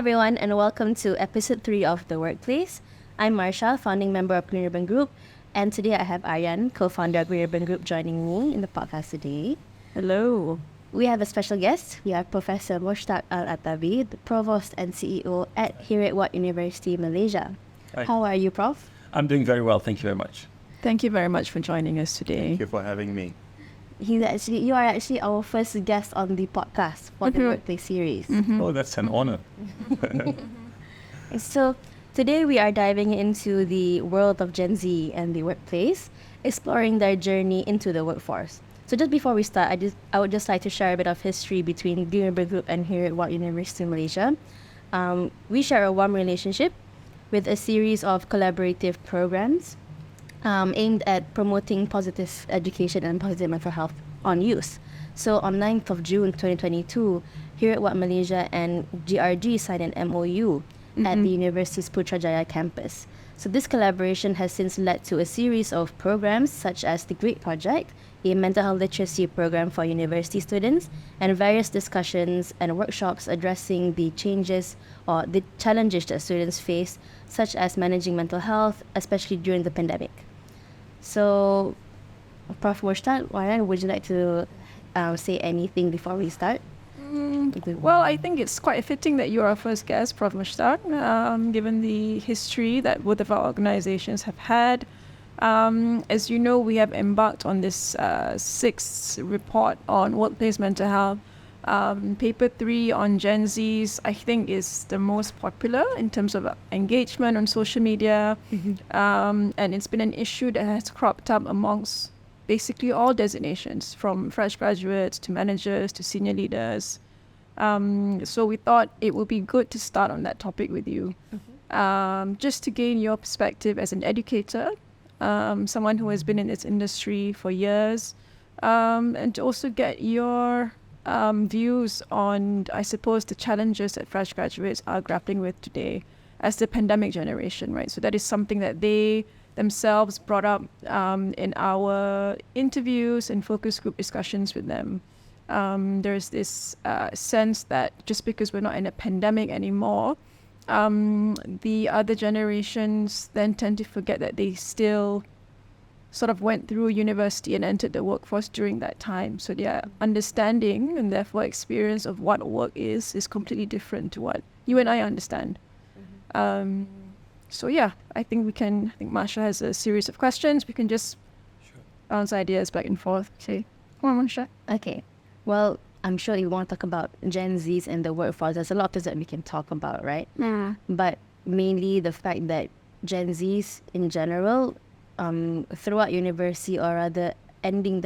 everyone, and welcome to episode 3 of The Workplace. I'm Marsha, founding member of Green Ribbon Group, and today I have Aryan, co-founder of Green Ribbon Group, joining me in the podcast today. Hello. We have a special guest. We have Professor Mushtak Al-Atabi, the Provost and CEO at Heriot-Watt University, Malaysia. Hi. How are you, Prof? I'm doing very well, thank you very much. Thank you very much for joining us today. Thank you for having me. You are actually our first guest on the podcast for the Workplace series. Oh, that's an honor. So today we are diving into the world of Gen Z and the workplace, exploring their journey into the workforce. So just before we start, I would just like to share a bit of history between Green Ribbon Group and Heriot-Watt University, Malaysia. We share a warm relationship with a series of collaborative programs aimed at promoting positive education and positive mental health on youth. So on 9th of June 2022, Heriot-Watt Malaysia and GRG signed an MOU at the university's Putrajaya campus. So this collaboration has since led to a series of programs such as the GREAT Project, a mental health literacy program for university students, and various discussions and workshops addressing the changes or the challenges that students face, such as managing mental health, especially during the pandemic. So, Prof. Mushtak, would you like to say anything before we start? Well, I think it's quite fitting that you are our first guest, Prof. Mushtak, given the history that both of our organizations have had. As you know, we have embarked on this sixth report on workplace mental health. Paper 3 on Gen Zs, I think, is the most popular in terms of engagement on social media. And it's been an issue that has cropped up amongst basically all designations, from fresh graduates to managers to senior leaders. So we thought it would be good to start on that topic with you, just to gain your perspective as an educator, someone who has been in this industry for years, and to also get your views on, I suppose, the challenges that fresh graduates are grappling with today as the pandemic generation, right? So that is something that they themselves brought up in our interviews and focus group discussions with them. There's this sense that just because we're not in a pandemic anymore, the other generations then tend to forget that they still sort of went through university and entered the workforce during that time. So their understanding and therefore experience of what work is completely different to what you and I understand. So yeah, I think Marsha has a series of questions. We can just bounce ideas back and forth. Okay, come on, Marsha. Okay. Well, I'm sure you want to talk about Gen Zs and the workforce. There's a lot of things that we can talk about, right? Yeah. But mainly the fact that Gen Zs in general, throughout university, or rather ending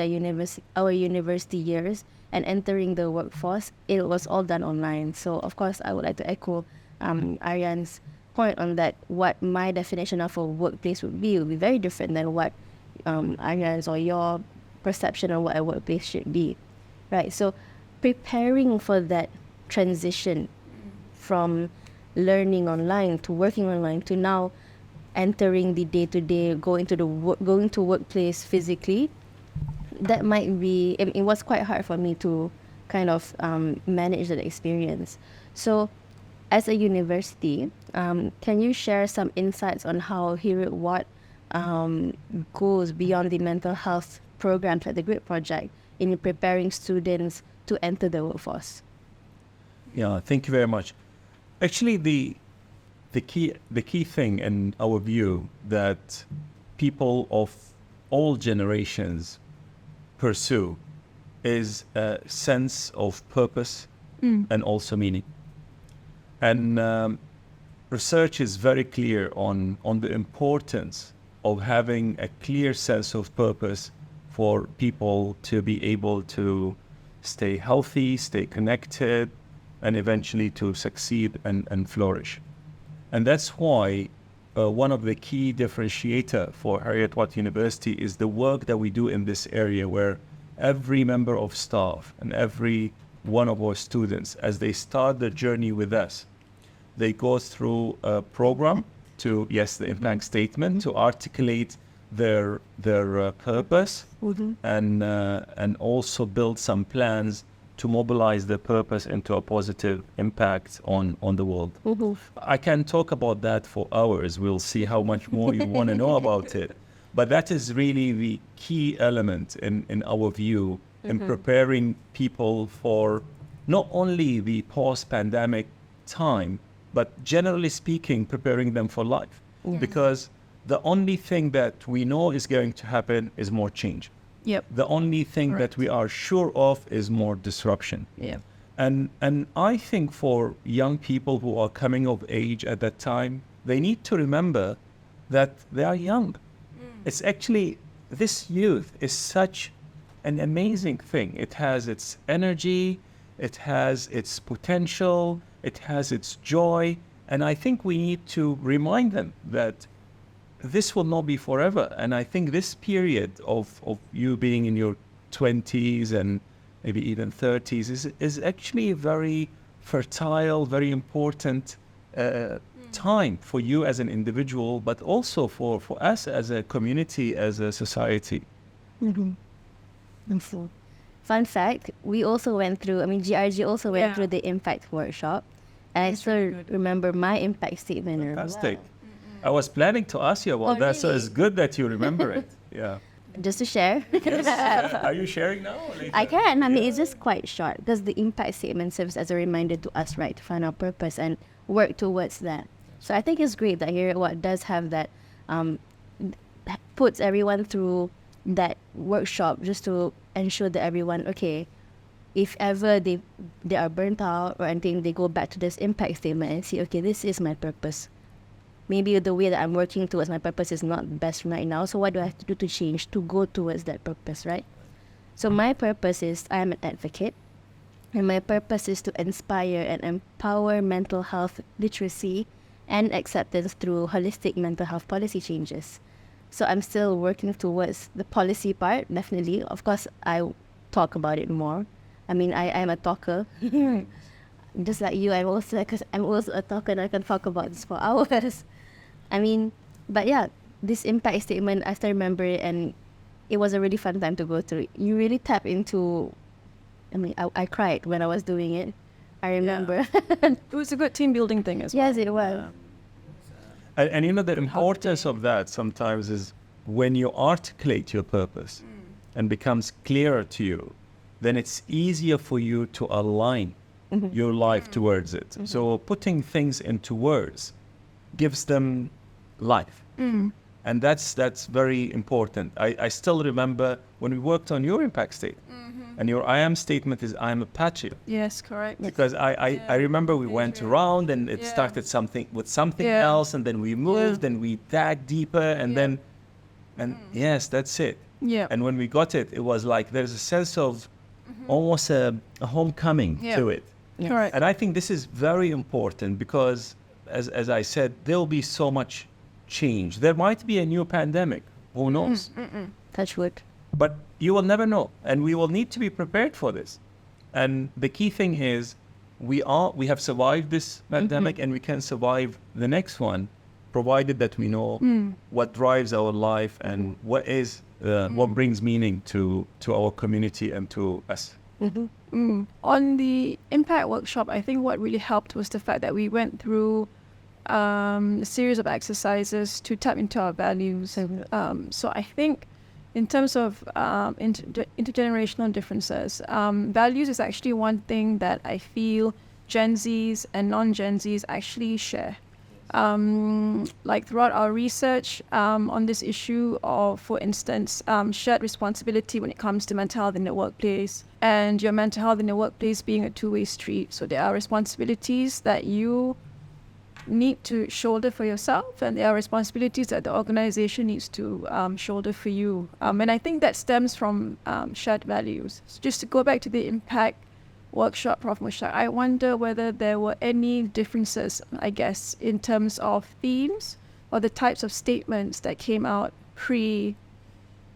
our university years and entering the workforce, it was all done online. So of course, I would like to echo Aryan's point on that. What my definition of a workplace would be very different than what Aryan's or your perception of what a workplace should be, right? So preparing for that transition from learning online to working online to now entering the day-to-day, going to workplace physically, that might be, it was quite hard for me to kind of manage that experience. So as a university, can you share some insights on how Heriot-Watt goes beyond the mental health programs like the GRIT Project in preparing students to enter the workforce? Yeah, thank you very much. Actually, the key thing in our view that people of all generations pursue is a sense of purpose and also meaning. And research is very clear on the importance of having a clear sense of purpose for people to be able to stay healthy, stay connected, and eventually to succeed and flourish. And that's why one of the key differentiator for Heriot-Watt University is the work that we do in this area, where every member of staff and every one of our students, as they start their journey with us, they go through a program to, the impact statement, to articulate their purpose and also build some plans to mobilize their purpose into a positive impact on the world. I can talk about that for hours. We'll see how much more you want to know about it. But that is really the key element in our view in preparing people for not only the post-pandemic time, but generally speaking, preparing them for life. Because the only thing that we know is going to happen is more change. Yep. The only thing that we are sure of is more disruption. Yeah. And I think for young people who are coming of age at that time, they need to remember that they are young. It's actually, this youth is such an amazing thing. It has its energy, it has its potential, it has its joy. And I think we need to remind them that this will not be forever. And I think this period of you being in your 20s and maybe even 30s is actually a very fertile, very important time for you as an individual, but also for us as a community, as a society. Fun fact, we also went through, GRG also went through the impact workshop. And I still remember my impact statement. Fantastic. I was planning to ask you about that, so it's good that you remember it. Yeah. Just to share. Yes. Are you sharing now? Or later? I can. It's just quite short because the impact statement serves as a reminder to us, right, to find our purpose and work towards that. So I think it's great that here what does have that puts everyone through that workshop just to ensure that everyone, okay, if ever they are burnt out or anything, they go back to this impact statement and see, okay, this is my purpose. Maybe the way that I'm working towards my purpose is not best right now. So what do I have to do to change to go towards that purpose, right? So my purpose is I am an advocate. And my purpose is to inspire and empower mental health literacy and acceptance through holistic mental health policy changes. So I'm still working towards the policy part, definitely. Of course, I talk about it more. I am a talker. Just like you, I'm also a talker and I can talk about this for hours. But yeah, this impact statement, I still remember it, and it was a really fun time to go through. You really tap into, I cried when I was doing it. I remember. It was a good team building thing as well. Yes, it was. And you know, the importance of that sometimes is when you articulate your purpose and becomes clearer to you, then it's easier for you to align your life towards it. So putting things into words gives them life. And that's very important. I still remember when we worked on your impact statement, and your I am statement is I am a patriot. Yes, correct. Because I remember we went around and it started something else, and then we moved and we dug deeper, and yes, that's it. Yeah. And when we got it, it was like there's a sense of almost a homecoming to it. Yes. Correct. And I think this is very important because, as I said, there'll be so much change. There might be a new pandemic. Who knows? Touch wood. But you will never know. And we will need to be prepared for this. And the key thing is we have survived this pandemic and we can survive the next one, provided that we know what drives our life and what brings meaning to our community and to us. On the impact workshop, I think what really helped was the fact that we went through a series of exercises to tap into our values. So I think in terms of intergenerational differences, values is actually one thing that I feel Gen Zs and non-Gen Zs actually share. Like throughout our research on this issue of, for instance, shared responsibility when it comes to mental health in the workplace, and your mental health in the workplace being a two-way street. So there are responsibilities that you need to shoulder for yourself, and there are responsibilities that the organization needs to shoulder for you. And I think that stems from shared values. So just to go back to the impact workshop, Prof. Mushtak, I wonder whether there were any differences, I guess, in terms of themes or the types of statements that came out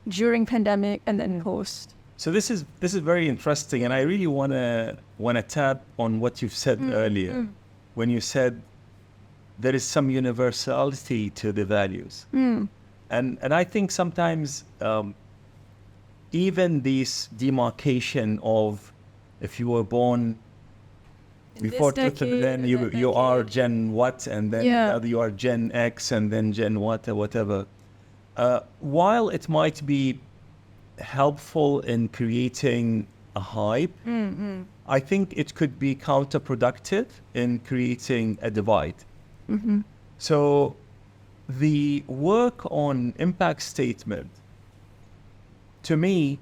during pandemic, and then post. So this is very interesting, and I really want to tap on what you've said earlier, when you said there is some universality to the values, and I think sometimes even this demarcation of if you were born In this before decade, then in you that you are decade. Gen what, and then you are Gen X, and then Gen what, or whatever. While it might be helpful in creating a hype, I think it could be counterproductive in creating a divide. So the work on impact statement, to me,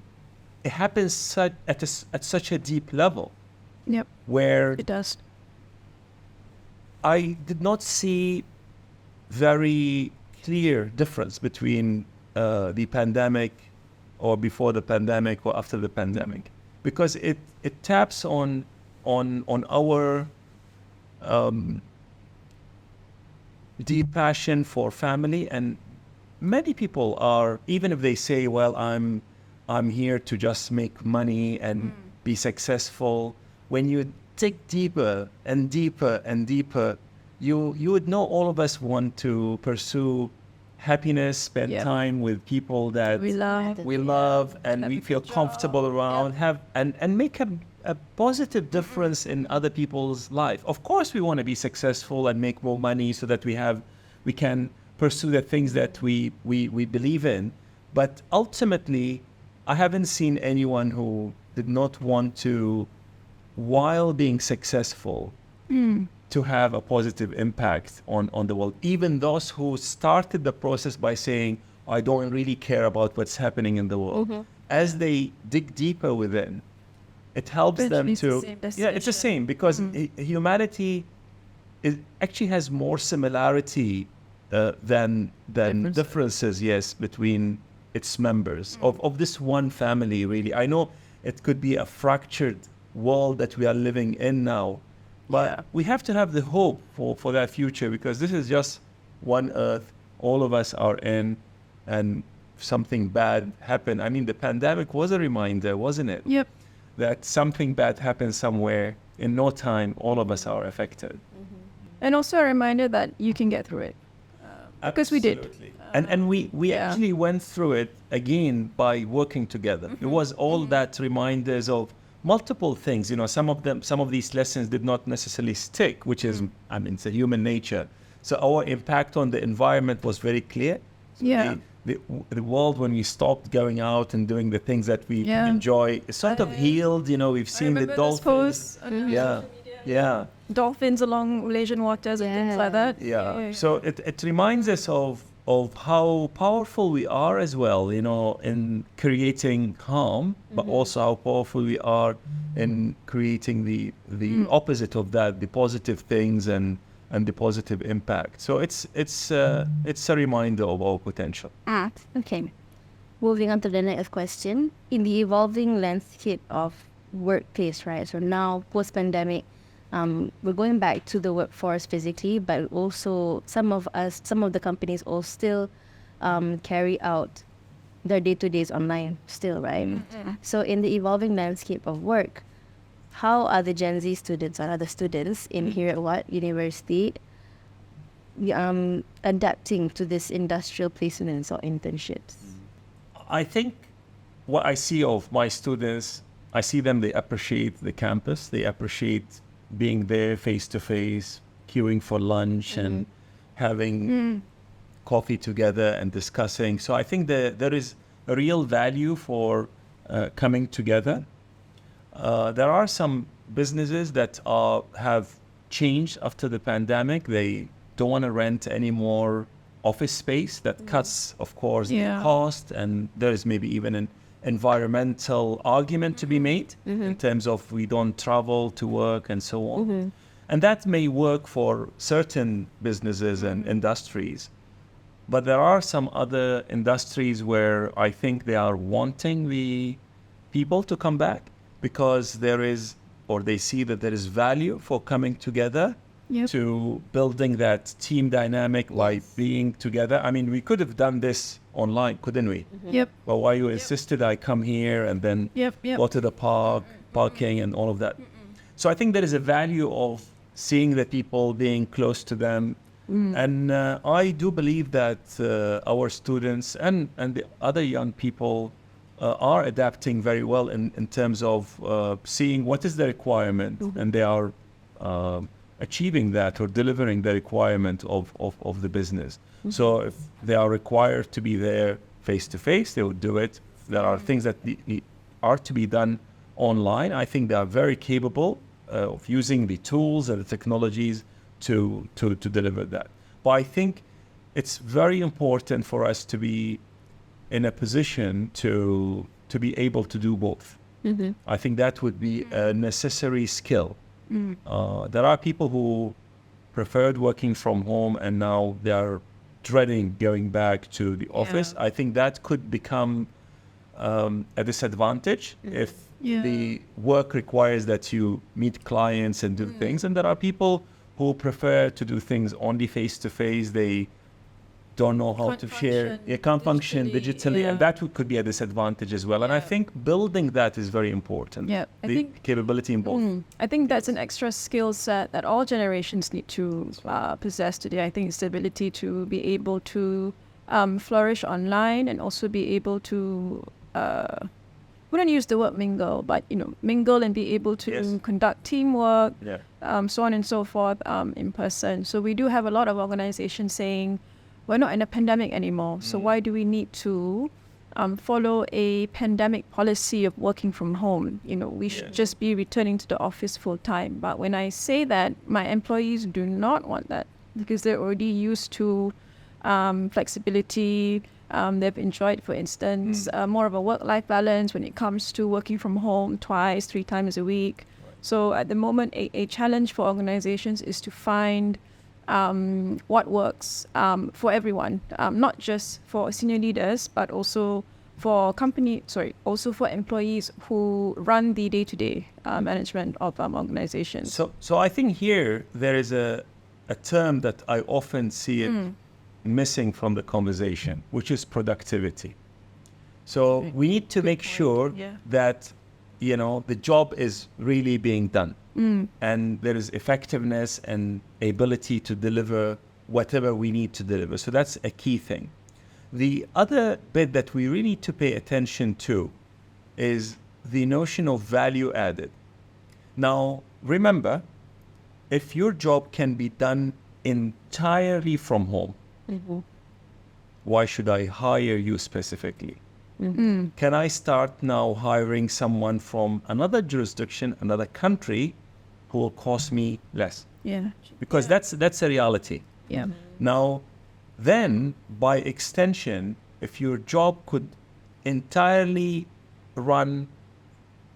it happens at such a deep level Yep, where it does. I did not see very clear difference between the pandemic, or before the pandemic, or after the pandemic, because it taps on our deep passion for family. And many people are, even if they say, well, I'm here to just make money and be successful, when you dig deeper and deeper and deeper, you would know all of us want to pursue happiness, spend time with people that We love. and Have we a feel good job. comfortable around, and make a positive difference in other people's life. Of course, we want to be successful and make more money so that we can pursue the things that we believe in. But ultimately, I haven't seen anyone who did not want to, while being successful, to have a positive impact on the world. Even those who started the process by saying, I don't really care about what's happening in the world. As they dig deeper within, it helps them Eventually it's the to... same Yeah, it's the same, because humanity actually has more similarity than differences, yes, between its members of this one family, really. I know it could be a fractured world that we are living in now, but we have to have the hope for that future, because this is just one earth all of us are in, and something bad happened. I mean, the pandemic was a reminder, wasn't it? Yep. That something bad happens somewhere, in no time all of us are affected. And also a reminder that you can get through it. Because we did. Absolutely. And we actually went through it again by working together. It was all that reminders of multiple things. You know, some of these lessons did not necessarily stick, which is, I mean, it's a human nature. So our impact on the environment was very clear. So the world, when we stopped going out and doing the things that we enjoy, is sort of healed. You know, we've seen the dolphins. Yeah. Dolphins along Malaysian waters and things like that. Yeah. So it reminds us of how powerful we are as well, you know, in creating harm, but also how powerful we are in creating the opposite of that, the positive things and the positive impact. So it's a reminder of our potential. Okay. Moving on to the next question. In the evolving landscape of workplace, right? So now, post-pandemic, we're going back to the workforce physically, but also some of the companies all still carry out their day-to-days online still, right? So in the evolving landscape of work, how are the Gen Z students or other students in here at university adapting to this industrial placements or internships? I think what I see of my students, I see them, they appreciate the campus, they appreciate being there face to face, queuing for lunch and having coffee together and discussing. So I think there is a real value for coming together. There are some businesses that have changed after the pandemic. They don't want to rent any more office space. That cuts, of course, the cost, and there is maybe even an environmental argument to be made in terms of we don't travel to work and so on. And that may work for certain businesses and industries. But there are some other industries where I think they are wanting the people to come back because there is, or they see that there is value for coming together to building that team dynamic, like being together. I mean, we could have done this online, couldn't we? But why you insisted I come here and then go to the parking and all of that. So I think there is a value of seeing the people, being close to them. And I do believe that our students and the other young people are adapting very well in terms of seeing what is the requirement, and they are achieving that or delivering the requirement of the business. So if they are required to be there face to face, they would do it. If there are things that are to be done online, I think they are very capable of using the tools and the technologies to deliver that. But I think it's very important for us to be in a position to be able to do both. I think that would be a necessary skill. There are people who preferred working from home and now they are dreading going back to the office. I think that could become a disadvantage if the work requires that you meet clients and do things. And there are people who prefer to do things only face to face. They don't know how to share. It can't function digitally, and that could be a disadvantage as well. And I think building that is very important. Yeah, I think capability in both. I think that's an extra skill set that all generations need to possess today. I think it's the ability to be able to flourish online and also be able to, wouldn't use the word mingle, but mingle and be able to conduct teamwork, so on and so forth in person. So we do have a lot of organizations saying, we're not in a pandemic anymore, so why do we need to follow a pandemic policy of working from home? We should just be returning to the office full time. But when I say that, my employees do not want that because they're already used to flexibility. They've enjoyed, for instance, more of a work-life balance when it comes to working from home 2, 3 times a week. So at the moment, a challenge for organizations is to find what works for everyone, not just for senior leaders, but also for also for employees who run the day-to-day management of organizations. So I think here there is a term that I often see it missing from the conversation, which is productivity. So we need to make sure that the job is really being done. And there is effectiveness and ability to deliver whatever we need to deliver. So that's a key thing. The other bit that we really need to pay attention to is the notion of value added. Now, remember, if your job can be done entirely from home, why should I hire you specifically? Can I start now hiring someone from another jurisdiction, another country, who will cost me less? Because that's a reality. Now, then, by extension, if your job could entirely run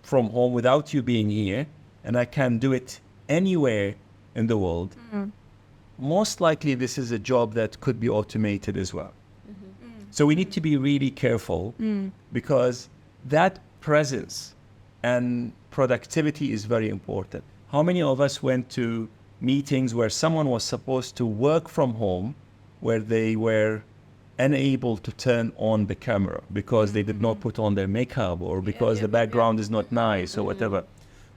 from home without you being here, and I can do it anywhere in the world, most likely this is a job that could be automated as well. So we need to be really careful because that presence and productivity is very important. How many of us went to meetings where someone was supposed to work from home, where they were unable to turn on the camera because they did not put on their makeup or because the background is not nice or whatever?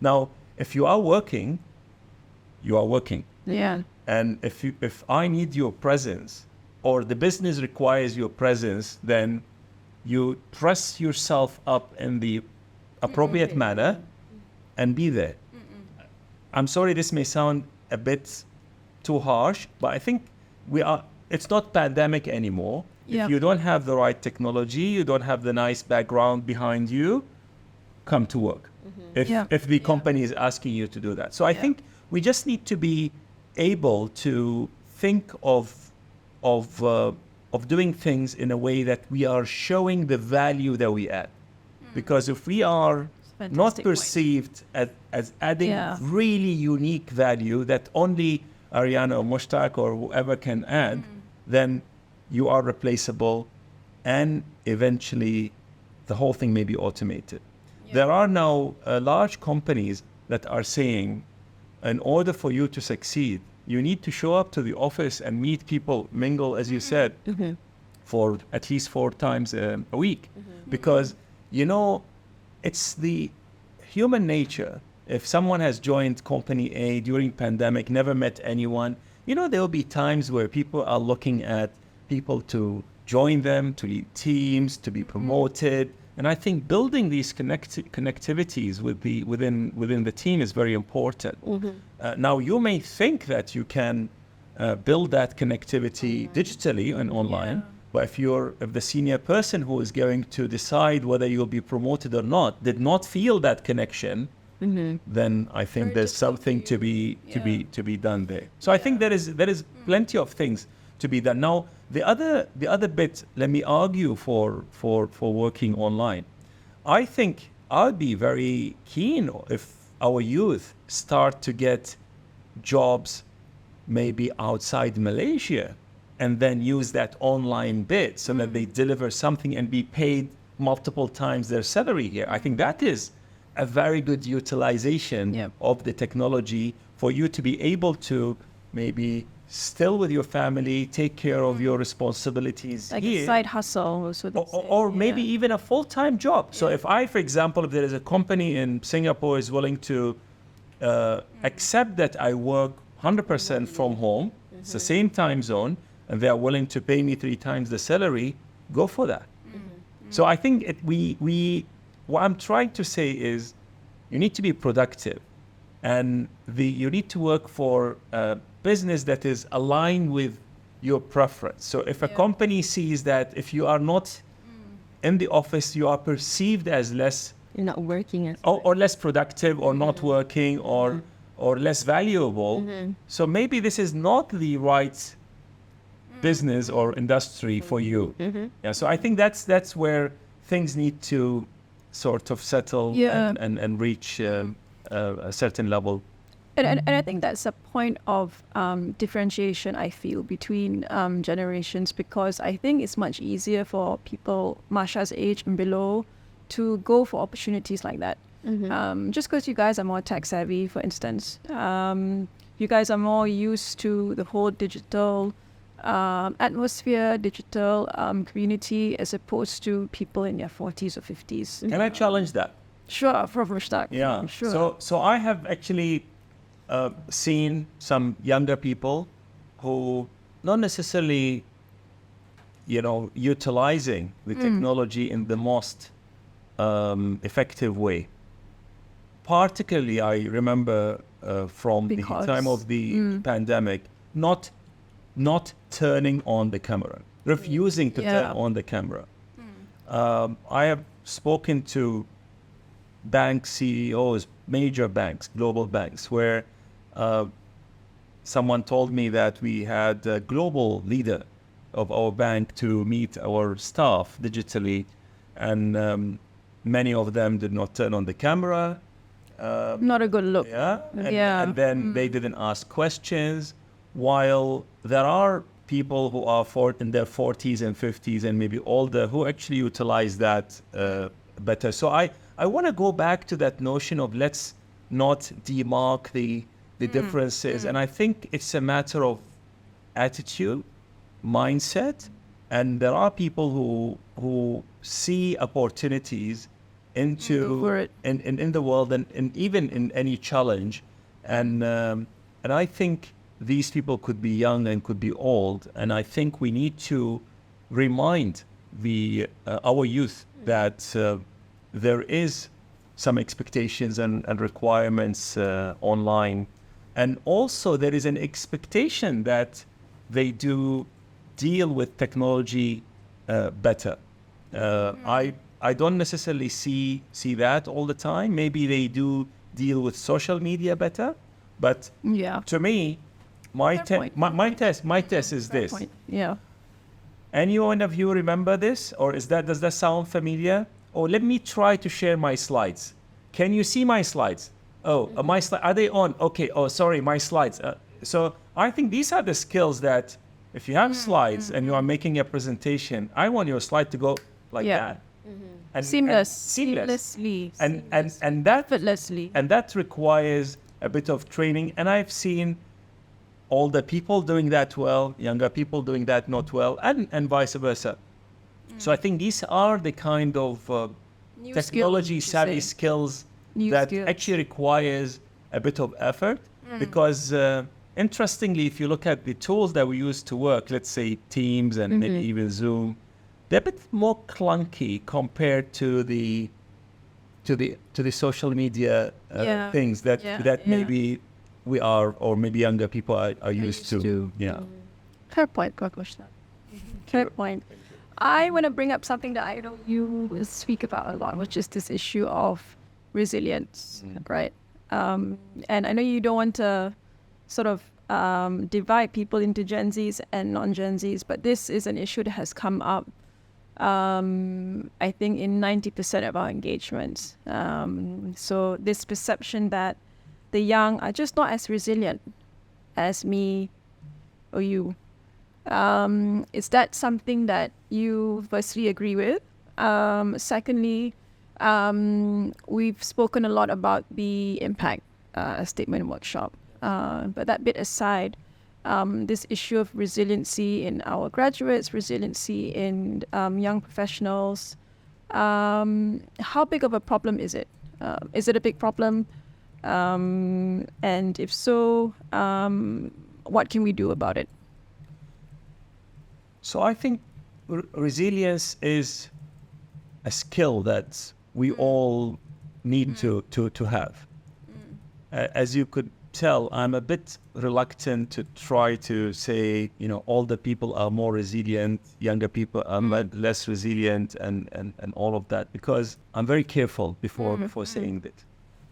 Now, if you are working, you are working. And if I need your presence, or the business requires your presence, then you dress yourself up in the appropriate manner and be there. I'm sorry, this may sound a bit too harsh, but I think it's not pandemic anymore. If you don't have the right technology, you don't have the nice background behind you, come to work. If the company is asking you to do that. So I think we just need to be able to think of doing things in a way that we are showing the value that we add. Because if we are not perceived as adding really unique value that only Ariana or Mushtak or whoever can add, then you are replaceable and eventually the whole thing may be automated. There are now large companies that are saying, in order for you to succeed, you need to show up to the office and meet people, mingle, as you said, for at least 4 times a week. Because, it's the human nature. If someone has joined company A during pandemic, never met anyone, there will be times where people are looking at people to join them, to lead teams, to be promoted. And I think building these connectivities within the team is very important. Now, you may think that you can build that connectivity digitally and online, but if the senior person who is going to decide whether you'll be promoted or not did not feel that connection, then I think there's something to be done there. So I think there is plenty of things to be done. Now, the other bit, let me argue for working online. I think I'd be very keen if our youth start to get jobs maybe outside Malaysia and then use that online bit so that they deliver something and be paid multiple times their salary here. I think that is a very good utilization of the technology for you to be able to maybe still with your family, take care of your responsibilities like here. a side hustle, or maybe even a full-time job. So if for example, if there is a company in Singapore is willing to accept that I work 100% from home, it's the same time zone, and they are willing to pay me 3 times the salary, go for that. So I think what I'm trying to say is you need to be productive, and you need to work for business that is aligned with your preference. So if a company sees that if you are not in the office, you are perceived as less, You're not working as or less productive, or not working, or less valuable. So maybe this is not the right business or industry for you. Yeah. So I think that's where things need to sort of settle and reach a certain level. And I think that's a point of differentiation, I feel, between generations, because I think it's much easier for people Masha's age and below to go for opportunities like that. Just because you guys are more tech savvy, for instance. You guys are more used to the whole digital atmosphere, digital community, as opposed to people in their 40s or 50s. Can I challenge that? Sure, Prof. Mushtak. Yeah. Sure. So I have actually seen some younger people who not necessarily, utilizing the technology in the most effective way. Particularly, I remember from the time of the pandemic, not turning on the camera, refusing to turn on the camera. I have spoken to bank CEOs, major banks, global banks, where someone told me that we had a global leader of our bank to meet our staff digitally, and many of them did not turn on the camera. Not a good look. And then they didn't ask questions, while there are people who are in their 40s and 50s and maybe older who actually utilize that better. So I want to go back to that notion of let's not demark the differences. And I think it's a matter of attitude, mindset, and there are people who see opportunities in the world and even in any challenge. And I think these people could be young and could be old. And I think we need to remind our youth that there is some expectations and requirements online. And also there is an expectation that they do deal with technology better. I don't necessarily see that all the time. Maybe they do deal with social media better. But to me, my test is this. Yeah. Any one of you remember this? Or does that sound familiar? Or let me try to share my slides. Can you see my slides? Oh, my slides, are they on? Okay, oh, sorry, my slides. So I think these are the skills that if you have slides and you are making a presentation, I want your slide to go like that. And, seamlessly. And that effortlessly. And that requires a bit of training. And I've seen older people doing that well, younger people doing that not well, and vice versa. So I think these are the kind of technology savvy skills that actually requires a bit of effort. Because interestingly, if you look at the tools that we use to work, let's say Teams and maybe even Zoom, they're a bit more clunky compared to the social media things that maybe we are, or maybe younger people are used to. Yeah. Fair point, Prof. Fair point. I want to bring up something that I know you speak about a lot, which is this issue of resilience, right? And I know you don't want to sort of divide people into Gen Zs and non-Gen Zs, but this is an issue that has come up, I think, in 90% of our engagements. So this perception that the young are just not as resilient as me or you. Is that something that you firstly agree with? Secondly, we've spoken a lot about the impact statement workshop. But that bit aside, this issue of resiliency in our graduates, resiliency in young professionals, how big of a problem is it? Is it a big problem? And if so, what can we do about it? So I think resilience is a skill that we all need to have. As you could tell, I'm a bit reluctant to try to say, older people are more resilient, younger people are less resilient, and all of that, because I'm very careful before saying that.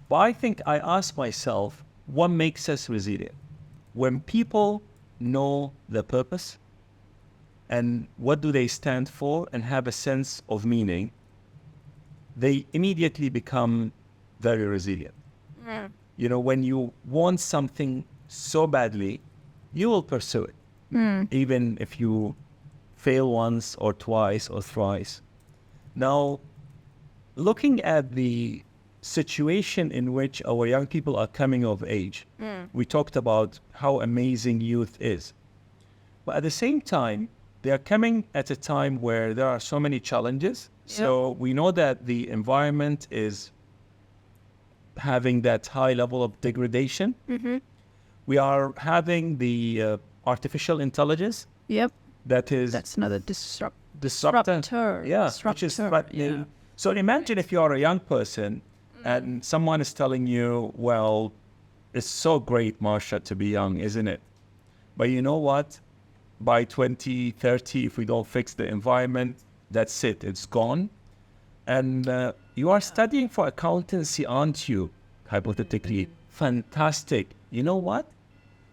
But I think I ask myself, what makes us resilient? When people know their purpose, and what do they stand for, and have a sense of meaning, they immediately become very resilient. When you want something so badly, you will pursue it, even if you fail once or twice or thrice. Now, looking at the situation in which our young people are coming of age, we talked about how amazing youth is. But at the same time, they are coming at a time where there are so many challenges. So we know that the environment is having that high level of degradation. We are having the artificial intelligence. That's another disruptor. Which is threatening. So imagine if you are a young person and someone is telling you, well, it's so great, Marsha, to be young, isn't it? But you know what? By 2030, if we don't fix the environment, that's it. It's gone. And you are studying for accountancy, aren't you? Hypothetically. Fantastic. You know what?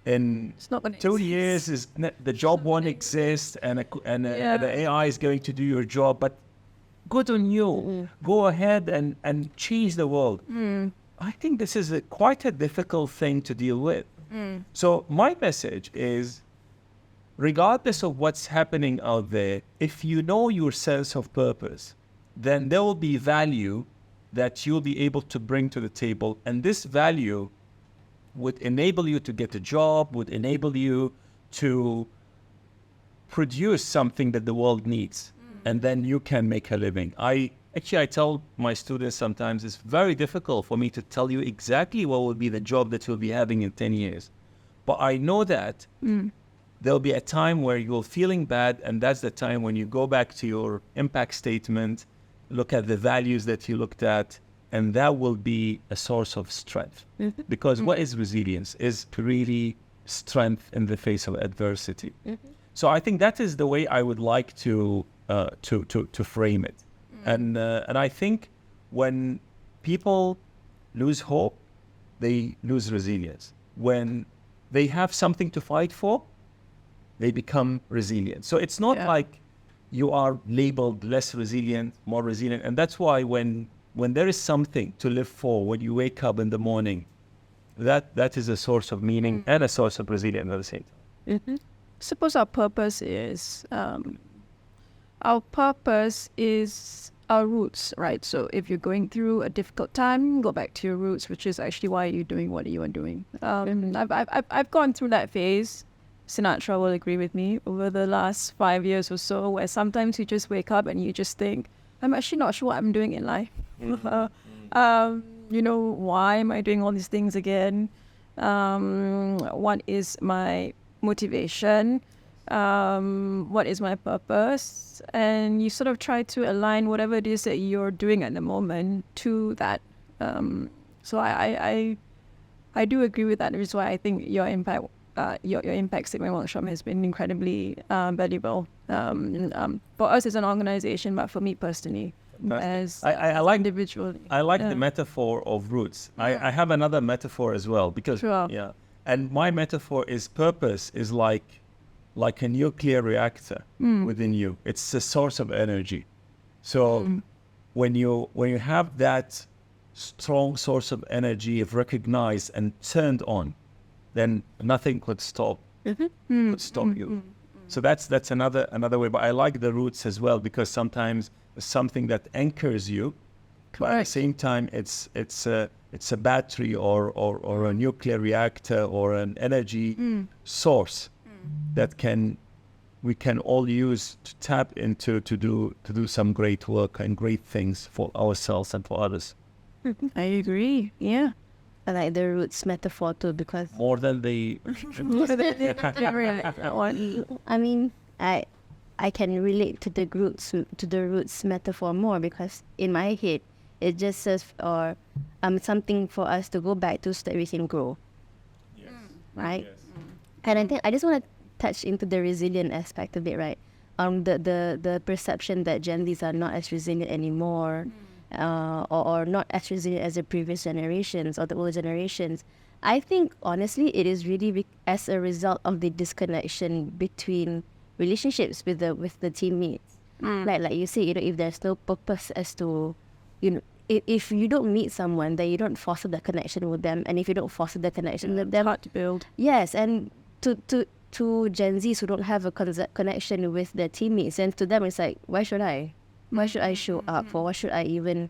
In 2 years, the job won't exist, and the AI is going to do your job. But good on you. Go ahead and change the world. I think this is quite a difficult thing to deal with. So my message is, regardless of what's happening out there, if you know your sense of purpose, then there will be value that you'll be able to bring to the table. And this value would enable you to get a job, would enable you to produce something that the world needs. And then you can make a living. I tell my students sometimes it's very difficult for me to tell you exactly what will be the job that you'll be having in 10 years. But I know that there'll be a time where you're feeling bad, and that's the time when you go back to your impact statement, look at the values that you looked at, and that will be a source of strength. Because what is resilience? Is really strength in the face of adversity. So I think that is the way I would like to frame it. And I think when people lose hope, they lose resilience. When they have something to fight for, they become resilient. So it's not like you are labeled less resilient, more resilient. And that's why when there is something to live for, when you wake up in the morning, that is a source of meaning and a source of resilience at the same time. Suppose our purpose is our roots, right? So if you're going through a difficult time, go back to your roots, which is actually why you're doing what you are doing. I've gone through that phase. Sinatra will agree with me, over the last 5 years or so, where sometimes you just wake up and you just think, I'm actually not sure what I'm doing in life. Why am I doing all these things again? What is my motivation? What is my purpose? And you sort of try to align whatever it is that you're doing at the moment to that. So I do agree with that, which is why I think your impact statement workshop has been incredibly valuable for us as an organization, but for me personally, as I like individually. I like the metaphor of roots. I have another metaphor as well because Sure. and my metaphor is purpose is like a nuclear reactor within you. It's a source of energy. So when you have that strong source of energy, if recognized and turned on, then nothing could stop you. So that's another way. But I like the roots as well because sometimes it's something that anchors you, but at the same time it's a battery or a nuclear reactor or an energy source that we can all use to tap into to do some great work and great things for ourselves and for others. I agree. Yeah. I like the roots metaphor too because More than the I mean I can relate to the roots metaphor more because in my head it just says or something for us to go back to so that we can grow. yes. Right? Yes. And I think I just want to touch into the resilient aspect of it, right? The perception that Gen Zs are not as resilient anymore, or not as resilient as the previous generations or the older generations. I think honestly, it is really as a result of the disconnection between relationships with the teammates. Like you say, if there's no purpose as to, if you don't meet someone, then you don't foster the connection with them, and if you don't foster the connection with them, hard to build. yes, and to Gen Zs who don't have a connection with their teammates, and to them it's like, why should I show up, or why should I even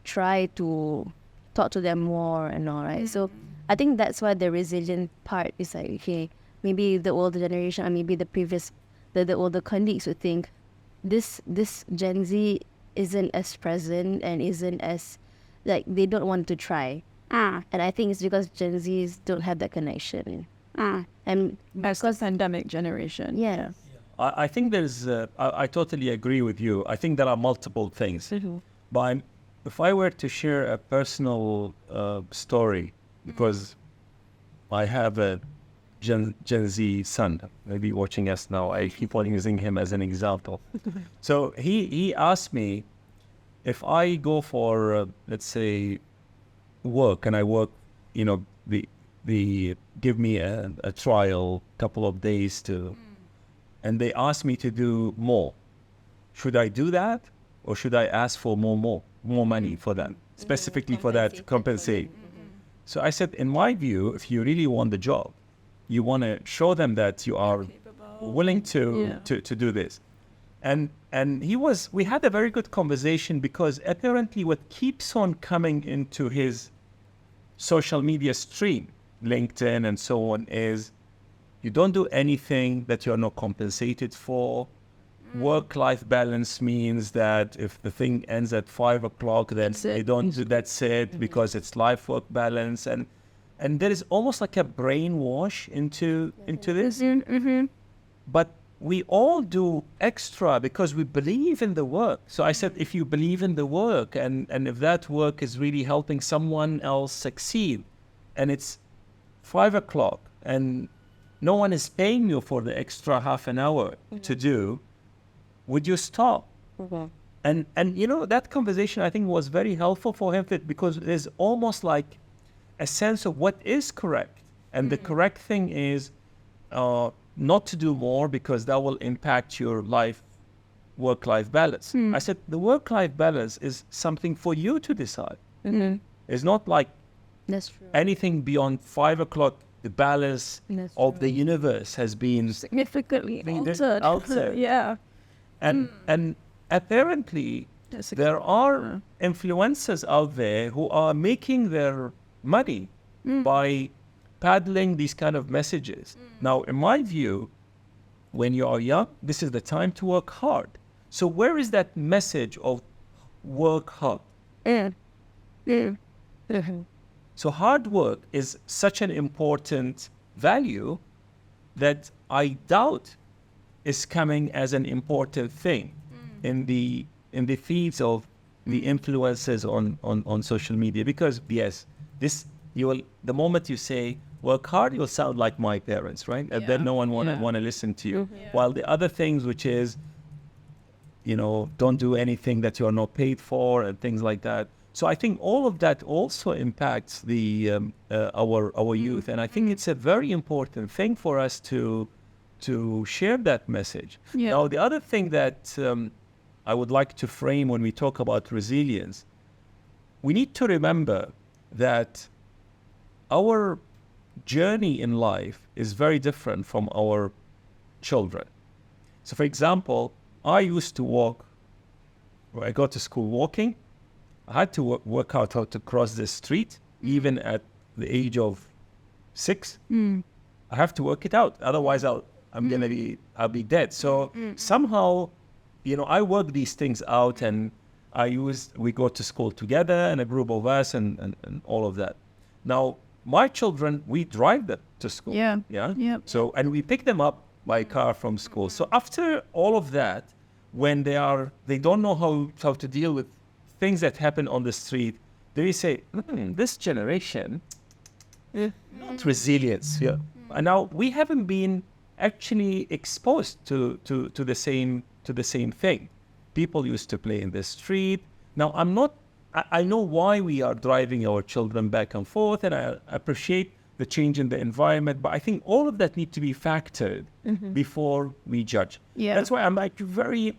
try to talk to them more and all, right? So I think that's why the resilient part is like, okay, maybe the older generation or maybe the older colleagues would think this Gen Z isn't as present and isn't as, like, they don't want to try. And I think it's because Gen Zs don't have that connection. And As a pandemic generation. yeah. I think there's I totally agree with you. I think there are multiple things. But if I were to share a personal story, because I have a Gen Z son, maybe watching us now, I keep on using him as an example. So he asked me if I go for, let's say, work, and I work, the give me a trial, couple of days to, and they ask me to do more. Should I do that, or should I ask for more money for that, specifically for that, to compensate? So I said, in my view, if you really want the job, you want to show them that you are willing to do this. And we had a very good conversation, because apparently what keeps on coming into his social media stream, LinkedIn and so on, is you don't do anything that you're not compensated for. Work-life balance means that if the thing ends at 5 o'clock, then they don't do, that's it, because it's life-work balance. And there is almost like a brainwash into this. But we all do extra because we believe in the work. So I said, if you believe in the work, and if that work is really helping someone else succeed, and it's 5 o'clock and no one is paying you for the extra half an hour to do, would you stop? And that conversation, I think, was very helpful for him, because there's almost like a sense of what is correct. And the correct thing is not to do more, because that will impact your work-life balance. I said, the work-life balance is something for you to decide. It's not like That's true. anything beyond 5 o'clock. The balance of the universe has been Significantly altered. Yeah. And apparently there are influencers out there who are making their money by peddling these kind of messages. Now, in my view, when you are young, this is the time to work hard. So where is that message of work hard? So hard work is such an important value that I doubt is coming as an important thing in the feeds of the influencers on social media. Because yes, the moment you say work hard, you'll sound like my parents, right? And then no one want to listen to you. While the other things, which is, don't do anything that you are not paid for and things like that. So I think all of that also impacts the our youth, and I think it's a very important thing for us to share that message. Now, the other thing that I would like to frame when we talk about resilience, we need to remember that our journey in life is very different from our children. So, for example, I used to walk, or I got to school walking. I had to work out how to cross the street, even at the age of 6. I have to work it out. Otherwise, I'll be dead. So somehow, I work these things out, and we go to school together, and a group of us, and all of that. Now, my children, we drive them to school. Yeah. So, and we pick them up by car from school. So after all of that, when they don't know how to deal with things that happen on the street, they say, this generation, not resilience. And now we haven't been actually exposed to the same thing. People used to play in the street. Now I know why we are driving our children back and forth, and I appreciate the change in the environment, but I think all of that need to be factored before we judge. That's why I'm very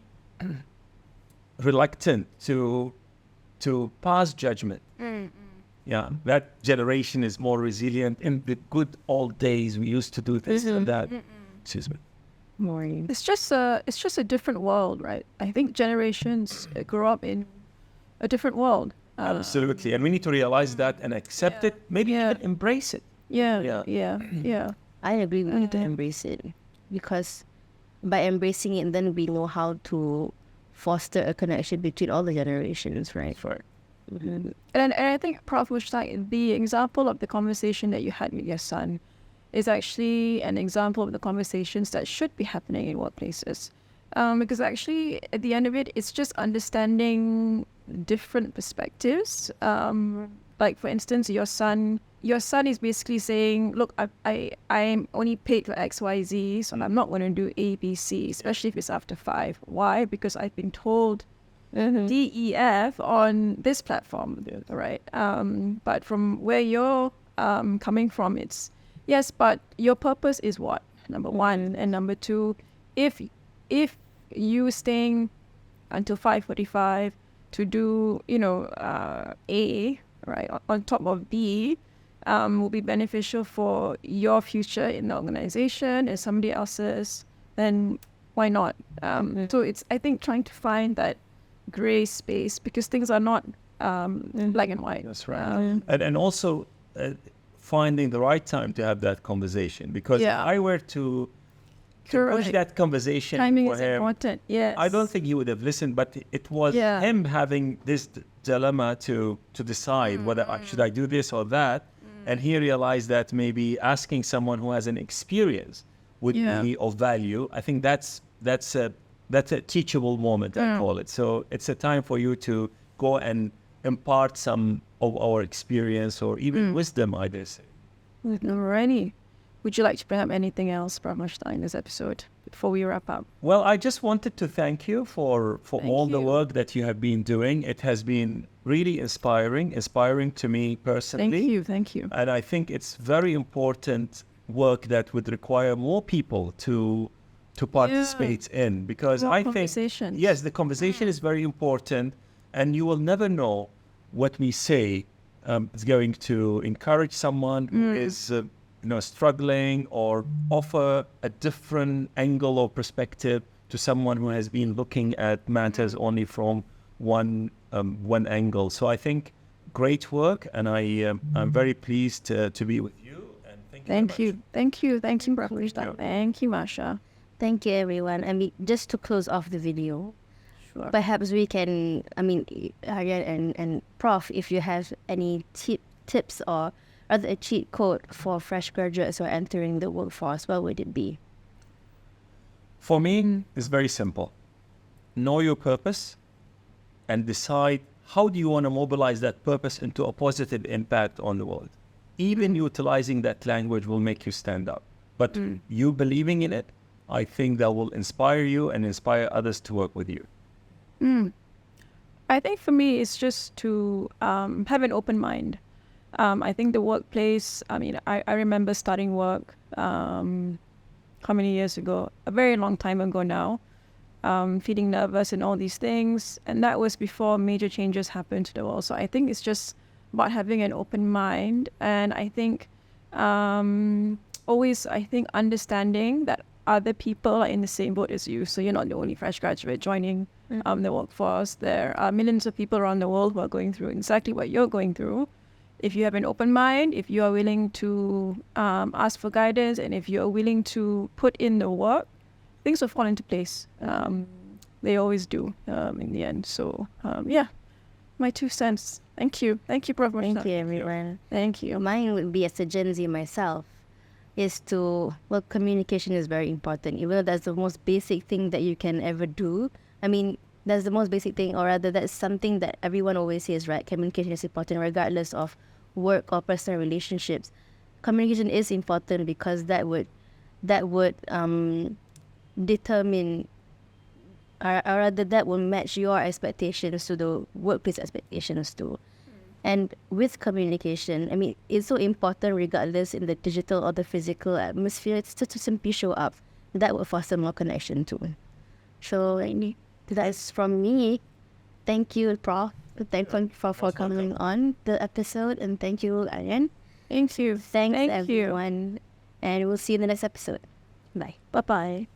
reluctant to pass judgment. That generation is more resilient. In the good old days, we used to do this and that. Excuse me. Morning. It's just a different world, right? I think generations grow up in a different world. Absolutely, and we need to realize that and accept it. Maybe even embrace it. Yeah. I agree. We need to embrace it, because by embracing it, then we know how to foster a connection between all the generations, right? And I think, Prof, Mushtak, the example of the conversation that you had with your son is actually an example of the conversations that should be happening in workplaces. Because actually, at the end of it, it's just understanding different perspectives. Like, for instance, your son is basically saying, look, I'm only paid for XYZ, so I'm not going to do ABC, especially if it's after 5. Why? Because I've been told DEF on this platform, right? But from where you're coming from, it's, yes, but your purpose is what? Number one. And number two, if you staying until 5:45 to do, A, right, on top of B, will be beneficial for your future in the organization and somebody else's, then why not? So it's, I think, trying to find that gray space, because things are not black and white. That's right. And also finding the right time to have that conversation, because if I were to push that conversation timing for is him, important. Yes. I don't think he would have listened, but it was him having this dilemma to decide whether should I do this or that. And he realized that maybe asking someone who has an experience would be of value. I think that's a teachable moment, I call it. So it's a time for you to go and impart some of our experience or even wisdom, I dare say. Alrighty. Would you like to bring up anything else, Prof. Mushtak, in this episode before we wrap up? Well, I just wanted to thank you for all the work that you have been doing. It has been really inspiring to me personally. Thank you. And I think it's very important work that would require more people to participate in, because I think, yes, the conversation is very important, and you will never know what we say is going to encourage someone who is struggling, or offer a different angle or perspective to someone who has been looking at matters only from one angle. So I think great work, and I'm very pleased to be with you. And thank you. Thank you, Prof. Mushtak. Thank you, Masha. Thank you, everyone. Just to close off the video, perhaps we can, Aryan and Prof, if you have any tips or rather a cheat code for fresh graduates who are entering the workforce, what would it be? For me, it's very simple. Know your purpose and decide how do you want to mobilize that purpose into a positive impact on the world. Even utilizing that language will make you stand up. But you believing in it, I think that will inspire you and inspire others to work with you. I think for me, it's just to have an open mind. I think the workplace, I remember starting work how many years ago? A very long time ago now. Feeling nervous and all these things. And that was before major changes happened to the world. So I think it's just about having an open mind. And I think always, understanding that other people are in the same boat as you. So you're not the only fresh graduate joining the workforce. There are millions of people around the world who are going through exactly what you're going through. If you have an open mind, if you are willing to ask for guidance, and if you are willing to put in the work, things will fall into place. They always do in the end. So, my 2 cents. Thank you. Thank you, Prof. Thank you, everyone. Thank you. Mine would be, as a Gen Z myself, is communication is very important. Even though that's the most basic thing that you can ever do. I mean, that's the most basic thing, or rather that's something that everyone always says, right? Communication is important regardless of work or personal relationships. Communication is important because that would determine, or rather that will match your expectations to the workplace expectations too. And with communication, I mean, it's so important regardless in the digital or the physical atmosphere. It's just to simply show up. That will foster more connection too. So that's from me. Thank you, Prof. Thank you for coming on the episode, and thank you, Aryan. Thank you. Thanks, Thank you. everyone. And we'll see you in the next episode. Bye. Bye-bye.